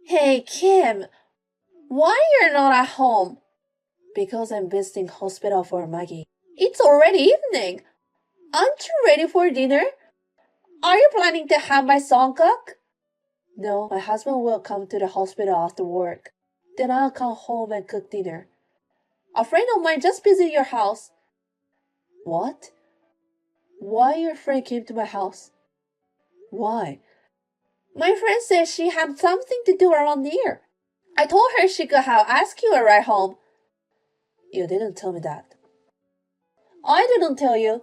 Hey, Kim, why you're not at home? Because I'm visiting hospital for Maggie. It's already evening. Aren't you ready for dinner? Are you planning to have my son cook? No, my husband will come to the hospital after work. Then I'll come home and cook dinner. A friend of mine just visited your house. What? Why your friend came to my house? Why? My friend said she had something to do around here. I told her she could have asked you a ride home. You didn't tell me that. I didn't tell you.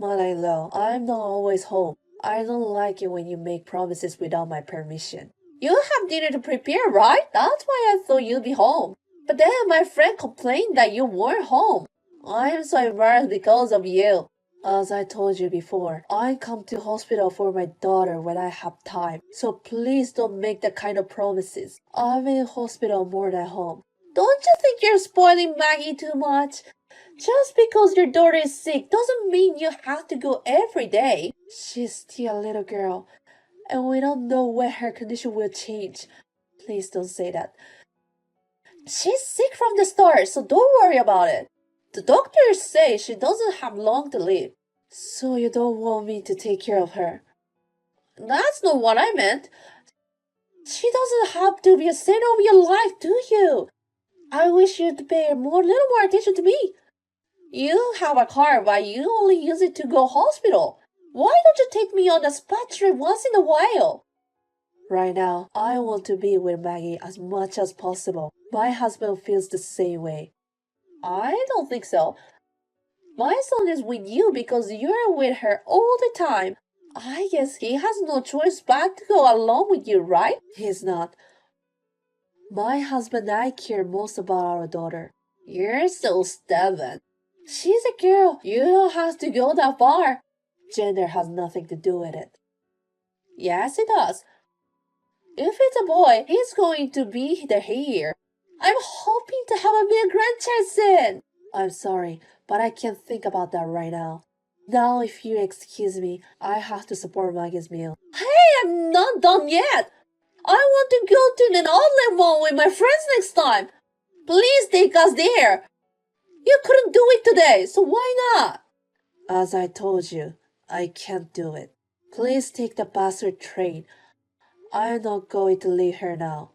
Mother-in-law, I'm not always home. I don't like it when you make promises without my permission. You have dinner to prepare, right? That's why I thought you'd be home. But then my friend complained that you weren't home. I'm so embarrassed because of you. As I told you before, I come to hospital for my daughter when I have time. So please don't make that kind of promises. I'm in hospital more than home. Don't you think you're spoiling Maggie too much? Just because your daughter is sick doesn't mean you have to go every day. She's still a little girl, and we don't know when her condition will change. Please don't say that. She's sick from the start, so don't worry about it. The doctors say she doesn't have long to live. So you don't want me to take care of her? That's not what I meant. She doesn't have to be a center of your life, do you? I wish you'd pay a little more attention to me. You have a car, but you only use it to go hospital. Why don't you take me on a spa trip once in a while? Right now, I want to be with Maggie as much as possible. My husband feels the same way. I don't think so. My son is with you because you're with her all the time. I guess he has no choice but to go along with you, right? He's not. My husband and I care most about our daughter. You're so stubborn. She's a girl. You don't have to go that far. Gender has nothing to do with it. Yes, it does. If it's a boy, he's going to be the heir. I'm hoping to have a big grandchild soon. I'm sorry, but I can't think about that right now. Now, if you excuse me, I have to support Maggie's meal. Hey, I'm not done yet. I want to go to an outlet mall with my friends next time. Please take us there. You couldn't do it today, so why not? As I told you, I can't do it. Please take the bus or train. I'm not going to leave her now.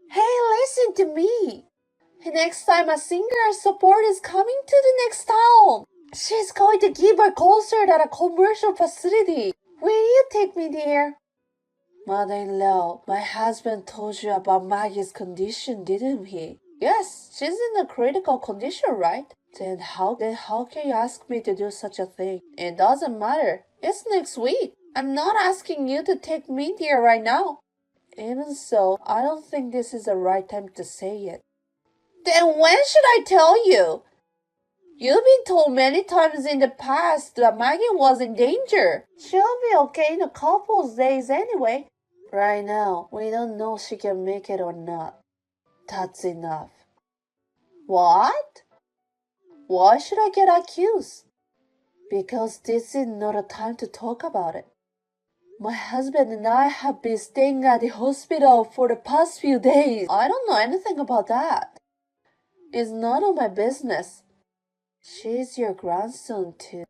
Hey, listen to me. Next time a singer or support is coming to the next town, she's going to give a concert at a commercial facility. Will you take me there? Mother-in-law, my husband told you about Maggie's condition, didn't he? Yes, she's in a critical condition, right? Then how can you ask me to do such a thing? It doesn't matter. It's next week. I'm not asking you to take me there right now. Even so, I don't think this is the right time to say it. Then when should I tell you? You've been told many times in the past that Maggie was in danger. She'll be okay in a couple of days anyway. Right now, we don't know if she can make it or not. That's enough. What? Why should I get accused? Because this is not a time to talk about it. My husband and I have been staying at the hospital for the past few days. I don't know anything about that. It's none of my business. She's your grandson too.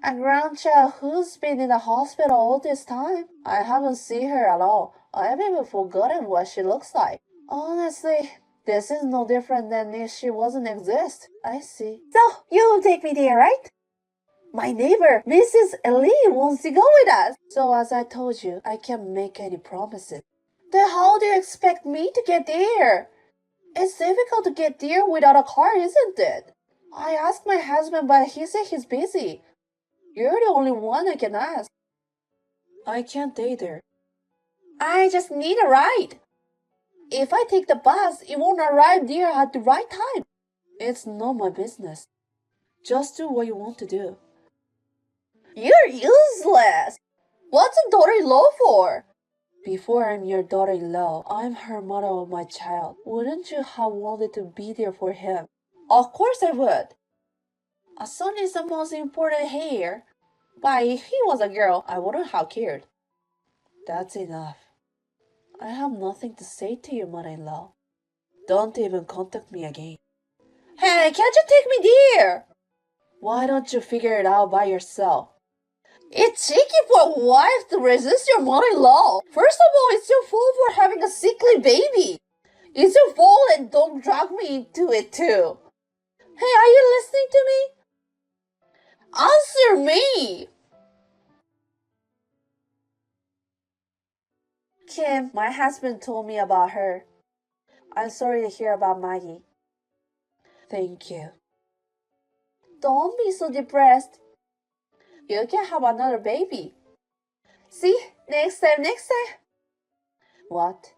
A grandchild who's been in the hospital all this time? I haven't seen her at all. I've even forgotten what she looks like. Honestly, this is no different than if she wasn't exist. I see. So, you will take me there, right? My neighbor, Mrs. Ellie, wants to go with us. So as I told you, I can't make any promises. Then how do you expect me to get there? It's difficult to get there without a car, isn't it? I asked my husband, but he said he's busy. You're the only one I can ask. I can't either. I just need a ride. If I take the bus, it won't arrive there at the right time. It's not my business. Just do what you want to do. You're useless. What's a daughter-in-law for? Before I'm your daughter-in-law, I'm her mother of my child. Wouldn't you have wanted to be there for him? Of course I would. A son is the most important here. But if he was a girl, I wouldn't have cared. That's enough. I have nothing to say to you, mother-in-law. Don't even contact me again. Hey, can't you take me there? Why don't you figure it out by yourself? It's cheeky for a wife to resist your mother-in-law. First of all, it's your fault for having a sickly baby. It's your fault and don't drag me into it too. Hey, are you listening to me? Answer me! Kim, my husband told me about her. I'm sorry to hear about Maggie. Thank you. Don't be so depressed. You can have another baby. See? Next time. What?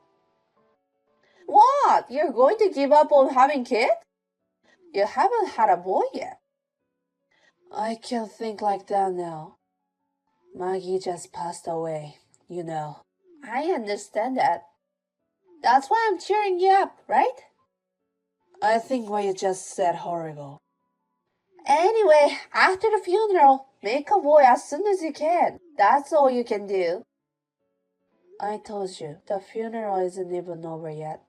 What? You're going to give up on having kids? You haven't had a boy yet. I can't think like that now. Maggie just passed away, you know. I understand that. That's why I'm cheering you up, right? I think what you just said horrible. Anyway, after the funeral, make a boy as soon as you can. That's all you can do. I told you, the funeral isn't even over yet.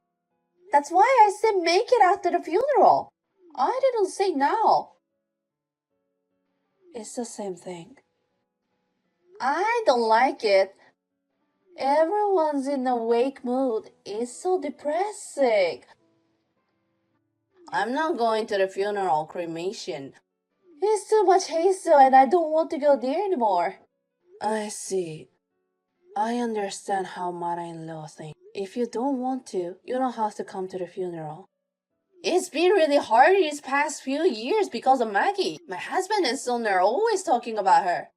That's why I said make it after the funeral. I didn't say now. It's the same thing. I don't like it. Everyone's in a wake mood. It's so depressing. I'm not going to the funeral cremation. It's too much hassle and I don't want to go there anymore. I see. I understand how mother-in-law thinks. If you don't want to, you don't have to come to the funeral. It's been really hard these past few years because of Maggie. My husband and son are always talking about her.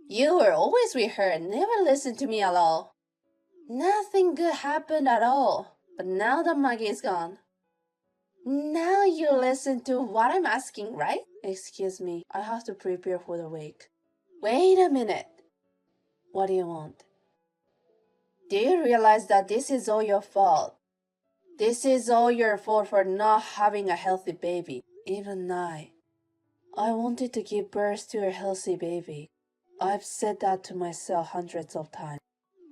You were always with her and never listened to me at all. Nothing good happened at all. But now that Maggie is gone, now you listen to what I'm asking, right? Excuse me, I have to prepare for the wake. Wait a minute. What do you want? Do you realize that this is all your fault? This is all your fault for not having a healthy baby. Even I wanted to give birth to a healthy baby. I've said that to myself hundreds of times.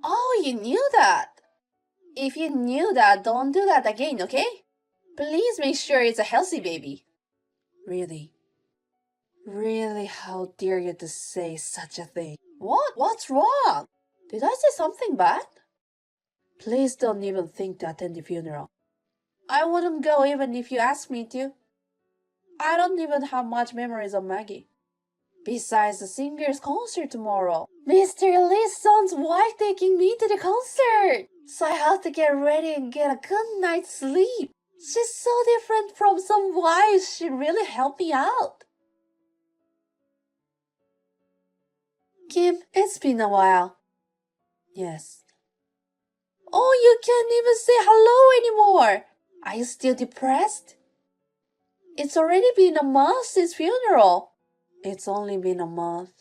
Oh, you knew that? If you knew that, don't do that again, okay? Please make sure it's a healthy baby. Really? Really, how dare you to say such a thing? What? What's wrong? Did I say something bad? Please don't even think to attend the funeral. I wouldn't go even if you asked me to. I don't even have much memories of Maggie. Besides the singer's concert tomorrow, Mr. Lee's son's wife taking me to the concert. So I have to get ready and get a good night's sleep. She's so different from some wives. She really helped me out. Kim, it's been a while. Yes. Oh, you can't even say hello anymore. Are you still depressed? It's already been a month since funeral. It's only been a month.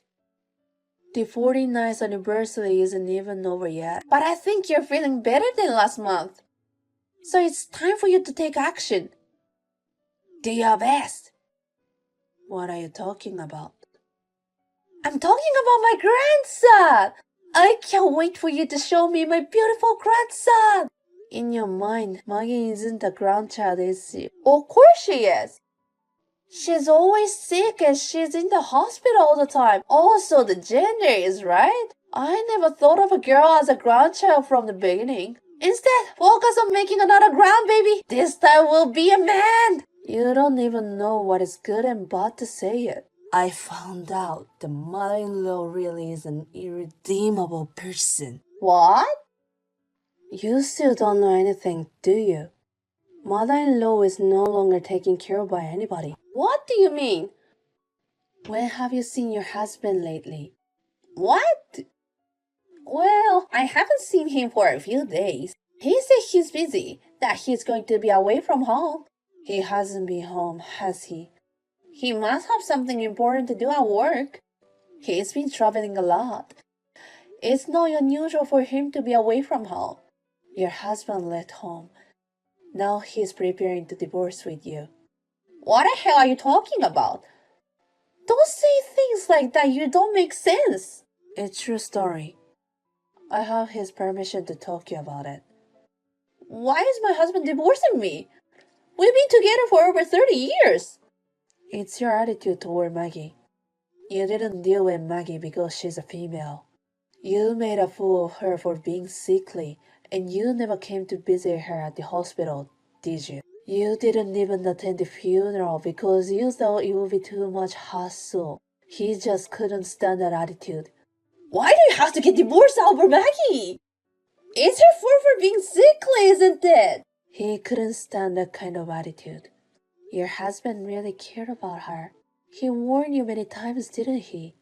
The 49th anniversary isn't even over yet. But I think you're feeling better than last month. So it's time for you to take action. Do your best. What are you talking about? I'm talking about my grandson. I can't wait for you to show me my beautiful grandson. In your mind, Maggie isn't a grandchild, is she? Of course she is. She's always sick and she's in the hospital all the time. Also, the gender is right. I never thought of a girl as a grandchild from the beginning. Instead, focus on making another grandbaby. This time will be a man. You don't even know what is good and bad to say it. I found out the mother-in-law really is an irredeemable person. What? You still don't know anything, do you? Mother-in-law is no longer taken care of by anybody. What do you mean? When have you seen your husband lately? What? Well, I haven't seen him for a few days. He said he's busy, that he's going to be away from home. He hasn't been home, has he? He must have something important to do at work. He's been traveling a lot. It's not unusual for him to be away from home. Your husband left home. Now he's preparing to divorce with you. What the hell are you talking about? Don't say things like that. You don't make sense. It's true story. I have his permission to talk to you about it. Why is my husband divorcing me? We've been together for over 30 years. It's your attitude toward Maggie. You didn't deal with Maggie because she's a female. You made a fool of her for being sickly, and you never came to visit her at the hospital, did you? You didn't even attend the funeral because you thought it would be too much hassle. He just couldn't stand that attitude. Why do you have to get divorced over Maggie? It's her fault for being sickly, isn't it? He couldn't stand that kind of attitude. Your husband really cared about her. He warned you many times, didn't he?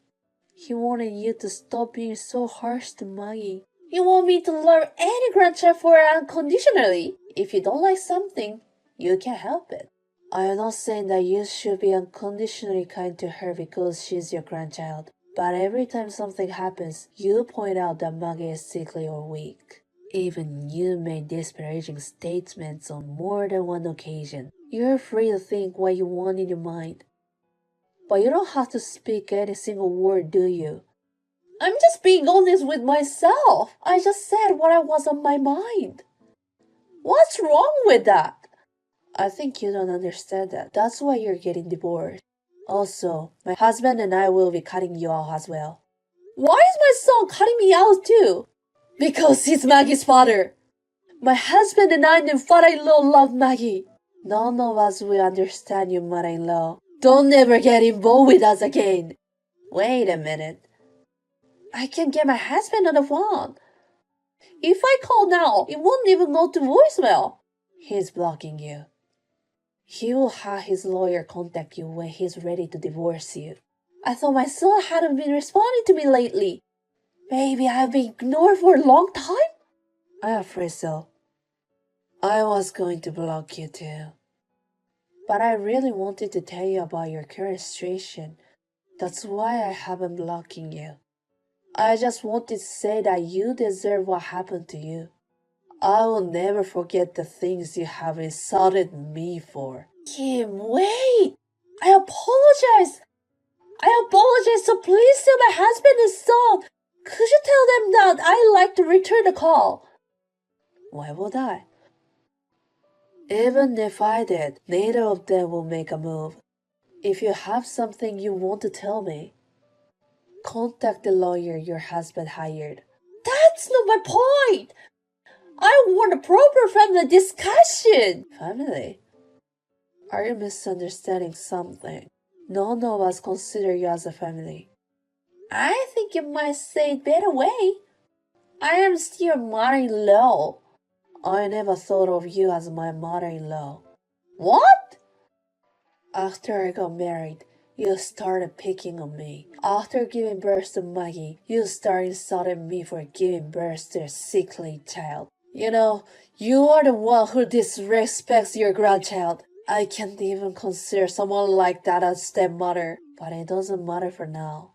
He wanted you to stop being so harsh to Maggie. You want me to love any grandchild for her unconditionally? If you don't like something, you can't help it. I am not saying that you should be unconditionally kind to her because she's your grandchild. But every time something happens, you point out that Maggie is sickly or weak. Even you made disparaging statements on more than one occasion. You're free to think what you want in your mind. But you don't have to speak any single word, do you? I'm just being honest with myself. I just said what was on my mind. What's wrong with that? I think you don't understand that. That's why you're getting divorced. Also, my husband and I will be cutting you out as well. Why is my son cutting me out too? Because he's Maggie's father. My husband and I and father-in-law love Maggie. None of us will understand you, mother-in-law. Don't ever get involved with us again. Wait a minute. I can get my husband on the phone. If I call now, it won't even go to voicemail. He's blocking you. He will have his lawyer contact you when he's ready to divorce you. I thought my son hadn't been responding to me lately. Maybe I've been ignored for a long time? I'm afraid so. I was going to block you too. But I really wanted to tell you about your current situation. That's why I haven't been blocking you. I just wanted to say that you deserve what happened to you. I will never forget the things you have insulted me for. Kim, wait! I apologize! So please tell my husband and son. Could you tell them that I'd like to return the call? Why would I? Even if I did, neither of them will make a move. If you have something you want to tell me, contact the lawyer your husband hired. That's not my point! I want a proper family discussion! Family? Are you misunderstanding something? None of us consider you as a family. I think you might say it better way. I am still mother-in-law. I never thought of you as my mother-in-law. What? After I got married, you started picking on me. After giving birth to Maggie, you started insulting me for giving birth to a sickly child. You know, you are the one who disrespects your grandchild. I can't even consider someone like that a stepmother, but it doesn't matter for now.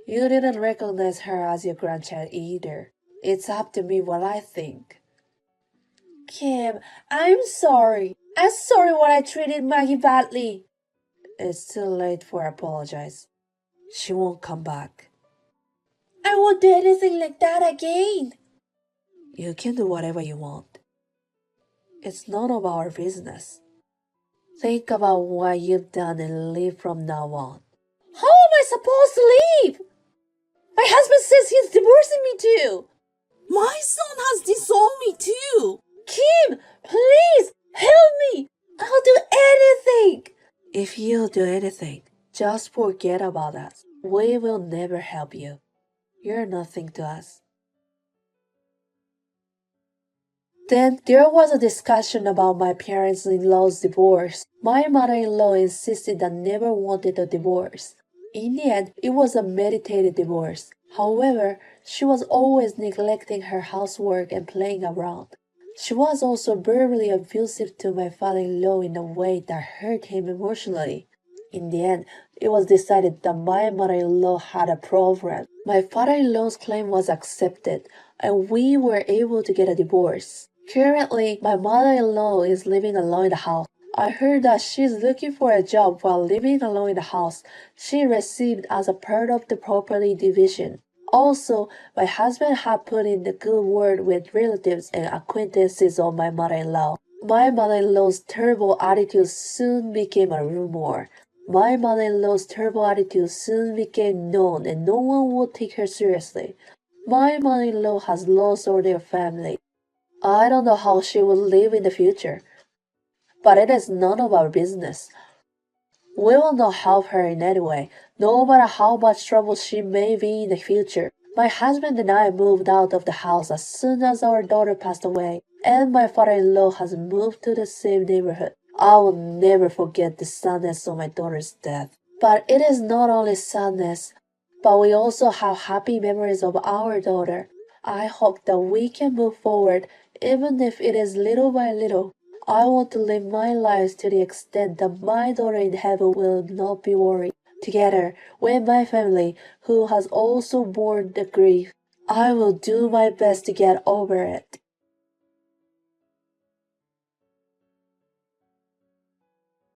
You didn't recognize her as your grandchild either. It's up to me what I think. Kim, I'm sorry. I'm sorry when I treated Maggie badly. It's too late for apologize. She won't come back. I won't do anything like that again. You can do whatever you want. It's none of our business. Think about what you've done and live from now on. How am I supposed to leave? My husband says he's divorcing me too. My son has disowned me too. Kim, please help me. I'll do anything. If you do anything, just forget about us. We will never help you. You're nothing to us. Then there was a discussion about my parents-in-law's divorce. My mother-in-law insisted that never wanted a divorce. In the end, it was a meditated divorce. However, she was always neglecting her housework and playing around. She was also verbally abusive to my father-in-law in a way that hurt him emotionally. In the end, it was decided that my mother-in-law had a problem. My father-in-law's claim was accepted, and we were able to get a divorce. Currently, my mother-in-law is living alone in the house. I heard that she's looking for a job while living alone in the house she received as a part of the property division. Also, my husband had put in the good word with relatives and acquaintances on my mother-in-law. My mother-in-law's terrible attitude soon became a rumor. My mother-in-law's terrible attitude soon became known and no one would take her seriously. My mother-in-law has lost all their family. I don't know how she will live in the future, but it is none of our business. We will not help her in any way, no matter how much trouble she may be in the future. My husband and I moved out of the house as soon as our daughter passed away, and my father-in-law has moved to the same neighborhood. I will never forget the sadness of my daughter's death. But it is not only sadness, but we also have happy memories of our daughter. I hope that we can move forward, even if it is little by little. I want to live my life to the extent that my daughter in heaven will not be worried. Together with my family, who has also borne the grief, I will do my best to get over it.